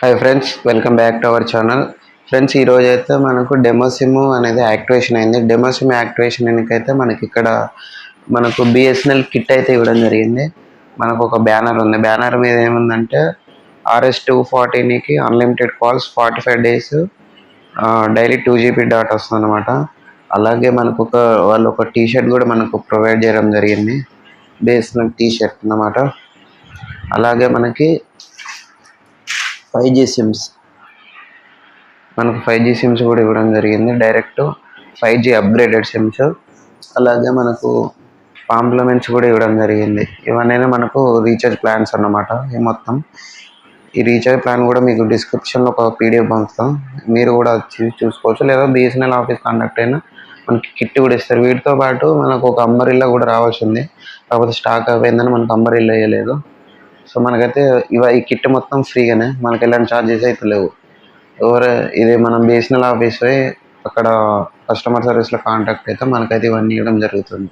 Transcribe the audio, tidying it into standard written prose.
Hi friends, welcome back to our channel. Friends, ఈరోజు అయితే మనకు డెమో సిమ్ అనేది యాక్టివేషన్ అయింది. డెమో సిమ్ యాక్టివేషన్ అయితే మనకి ఇక్కడ మనకు బిఎస్ఎన్ఎల్ కిట్ అయితే ఇవ్వడం జరిగింది. మనకు ఒక బ్యానర్ ఉంది. బ్యానర్ మీద ఏముందంటే RS-240కి unlimited calls 45 days daily 2 GB data వస్తుంది అనమాట. అలాగే మనకు వాళ్ళు ఒక టీ షర్ట్ కూడా మనకు ప్రొవైడ్ చేయడం జరిగింది. బిఎస్ఎన్ఎల్ టీ షర్ట్ అన్నమాట. అలాగే మనకి 5G సిమ్స్ మనకు 5G సిమ్స్ కూడా ఇవ్వడం జరిగింది. Direct 5G upgraded sims. అలాగే మనకు కాంప్లిమెంట్స్ కూడా ఇవ్వడం జరిగింది. ఇవన్నీ మనకు రీఛార్జ్ ప్లాన్స్ అన్నమాట. ఈ రీఛార్జ్ ప్లాన్ కూడా మీకు డిస్క్రిప్షన్లో ఒక PDF పంపుతాం. మీరు కూడా వచ్చి చూసుకోవచ్చు. లేదా బిఎస్ఎన్ఎల్ ఆఫీస్ కాంటాక్ట్ అయినా మనకి కిట్ కూడా ఇస్తారు. వీటితో పాటు మనకు ఒక అంబరిల్లా కూడా రావాల్సింది. కాకపోతే స్టాక్ అయిపోయిందని మనకు అంబరిల్లా వేయలేదు. సో మనకైతే ఈ కిట్ మొత్తం ఫ్రీగానే, మనకి ఎలాంటి ఛార్జెస్ అయితే లేవు. ఇది మనం బిఎస్ఎన్ఎల్ ఆఫీస్ పోయి అక్కడ కస్టమర్ సర్వీస్లో కాంటాక్ట్ అయితే మనకైతే ఇవన్నీ ఇవ్వడం జరుగుతుంది.